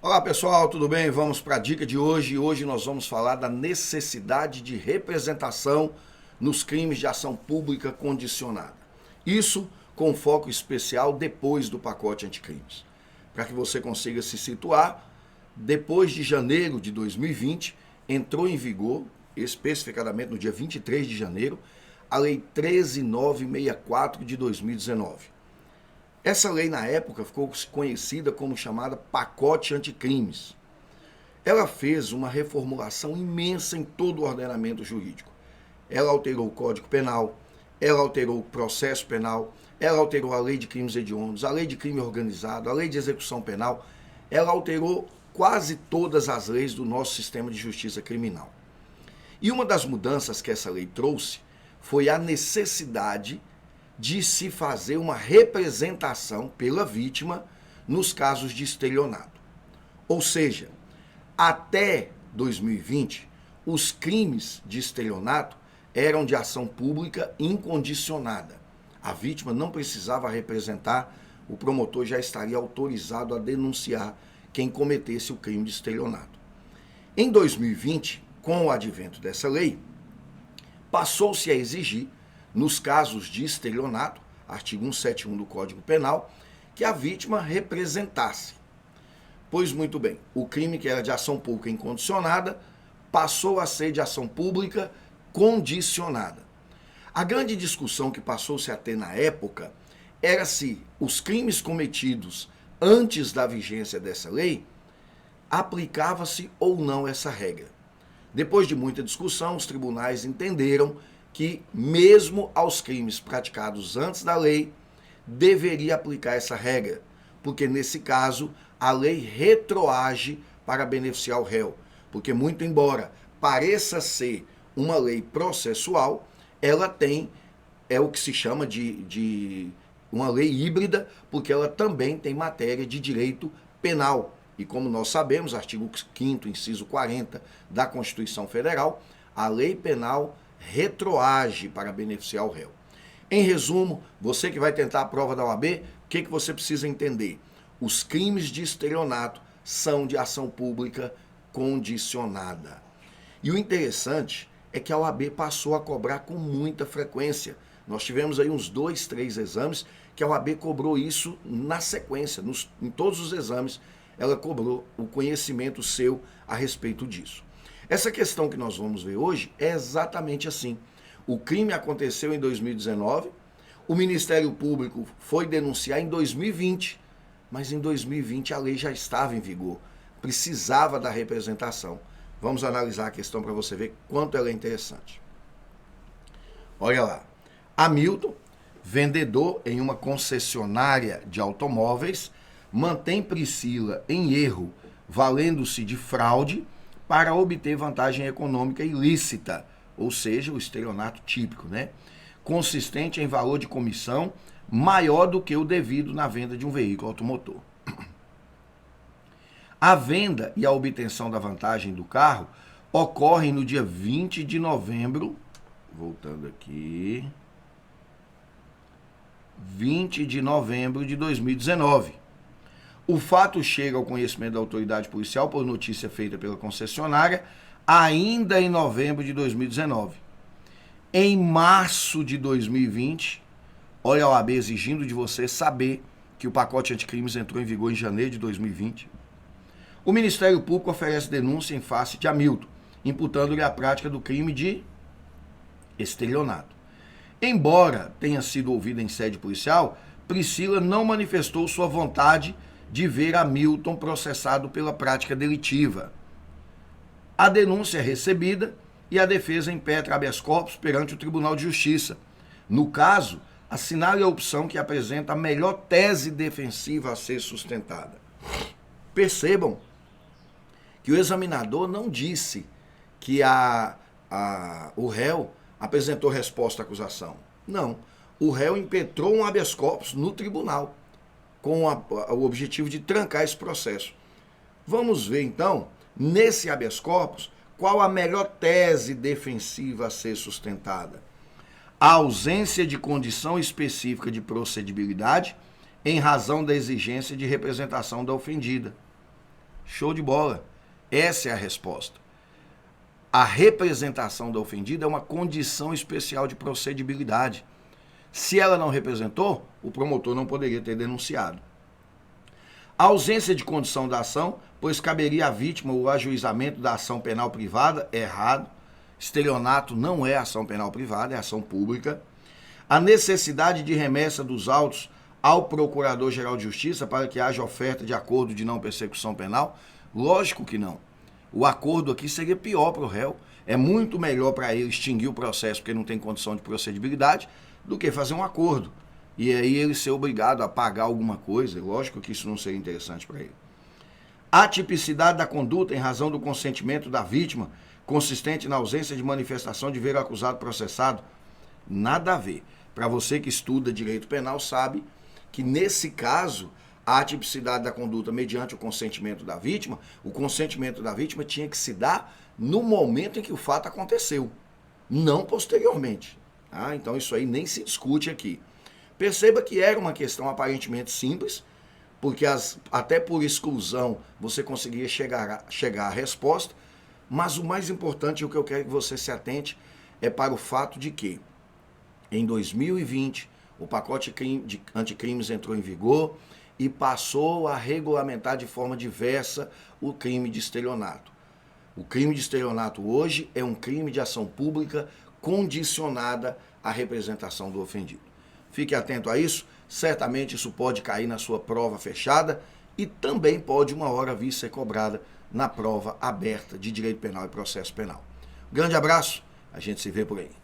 Olá pessoal, tudo bem? Vamos para a dica de hoje. Hoje nós vamos falar da necessidade de representação nos crimes de ação pública condicionada. Isso com foco especial depois do pacote anticrimes. Para que você consiga se situar, depois de janeiro de 2020, entrou em vigor, especificadamente no dia 23 de janeiro, a Lei 13.964 de 2019. Essa lei, na época, ficou conhecida como chamada Pacote Anticrimes. Ela fez uma reformulação imensa em todo o ordenamento jurídico. Ela alterou o Código Penal, ela alterou o Processo Penal, ela alterou a Lei de Crimes Hediondos, a Lei de Crime Organizado, a Lei de Execução Penal, ela alterou quase todas as leis do nosso sistema de justiça criminal. E uma das mudanças que essa lei trouxe foi a necessidade de se fazer uma representação pela vítima nos casos de estelionato. Ou seja, até 2020, os crimes de estelionato eram de ação pública incondicionada. A vítima não precisava representar, o promotor já estaria autorizado a denunciar quem cometesse o crime de estelionato. Em 2020, com o advento dessa lei, passou-se a exigir, nos casos de estelionato, artigo 171 do Código Penal, que a vítima representasse. Pois muito bem, o crime que era de ação pública incondicionada passou a ser de ação pública condicionada. A grande discussão que passou-se a ter na época era se os crimes cometidos antes da vigência dessa lei aplicava-se ou não essa regra. Depois de muita discussão, os tribunais entenderam que, mesmo aos crimes praticados antes da lei, deveria aplicar essa regra, porque, nesse caso, a lei retroage para beneficiar o réu. Porque, muito embora pareça ser uma lei processual, ela tem, o que se chama de uma lei híbrida, porque ela também tem matéria de direito penal. E como nós sabemos, artigo 5º, inciso 40 da Constituição Federal, a lei penal retroage para beneficiar o réu. Em resumo, você que vai tentar a prova da OAB, o que você precisa entender? Os crimes de estelionato são de ação pública condicionada. E o interessante é que a OAB passou a cobrar com muita frequência. Nós tivemos aí uns 2, 3 exames que a OAB cobrou isso na sequência, em todos os exames ela cobrou o conhecimento seu a respeito disso. Essa questão que nós vamos ver hoje é exatamente assim. O crime aconteceu em 2019, o Ministério Público foi denunciar em 2020, mas em 2020 a lei já estava em vigor, precisava da representação. Vamos analisar a questão para você ver quanto ela é interessante. Olha lá, Hamilton, vendedor em uma concessionária de automóveis, mantém Priscila em erro, valendo-se de fraude para obter vantagem econômica ilícita, ou seja, o estelionato típico, né? Consistente em valor de comissão maior do que o devido na venda de um veículo automotor. A venda e a obtenção da vantagem do carro ocorrem no dia 20 de novembro, voltando aqui, 20 de novembro de 2019. O fato chega ao conhecimento da autoridade policial por notícia feita pela concessionária ainda em novembro de 2019. Em março de 2020, olha a OAB exigindo de você saber que o pacote anticrimes entrou em vigor em janeiro de 2020. O Ministério Público oferece denúncia em face de Hamilton, imputando-lhe a prática do crime de estelionato. Embora tenha sido ouvida em sede policial, Priscila não manifestou sua vontade de ver Hamilton processado pela prática delitiva. A denúncia é recebida e a defesa impetra habeas corpus perante o Tribunal de Justiça. No caso, assinale a opção que apresenta a melhor tese defensiva a ser sustentada. Percebam que o examinador não disse que o réu apresentou resposta à acusação. Não. O réu impetrou um habeas corpus no tribunal, com o objetivo de trancar esse processo. Vamos ver, então, nesse habeas corpus, qual a melhor tese defensiva a ser sustentada. A ausência de condição específica de procedibilidade em razão da exigência de representação da ofendida. Show de bola. Essa é a resposta. A representação da ofendida é uma condição especial de procedibilidade. Se ela não representou, o promotor não poderia ter denunciado. A ausência de condição da ação, pois caberia à vítima o ajuizamento da ação penal privada, é errado. Estelionato não é ação penal privada, é ação pública. A necessidade de remessa dos autos ao Procurador-Geral de Justiça para que haja oferta de acordo de não persecução penal? Lógico que não. O acordo aqui seria pior para o réu. É muito melhor para ele extinguir o processo porque não tem condição de procedibilidade do que fazer um acordo. E aí ele ser obrigado a pagar alguma coisa. Lógico que isso não seria interessante para ele. A tipicidade da conduta em razão do consentimento da vítima, consistente na ausência de manifestação de ver o acusado processado, nada a ver. Para você que estuda direito penal sabe que nesse caso a atipicidade da conduta mediante o consentimento da vítima, o consentimento da vítima tinha que se dar no momento em que o fato aconteceu, não posteriormente. Então isso aí nem se discute aqui. Perceba que era uma questão aparentemente simples, porque até por exclusão você conseguia chegar à resposta, mas o mais importante, o que eu quero que você se atente, é para o fato de que em 2020 o pacote de anticrimes entrou em vigor e passou a regulamentar de forma diversa o crime de estelionato. O crime de estelionato hoje é um crime de ação pública condicionada à representação do ofendido. Fique atento a isso, certamente isso pode cair na sua prova fechada e também pode uma hora vir ser cobrada na prova aberta de Direito Penal e Processo Penal. Grande abraço, a gente se vê por aí.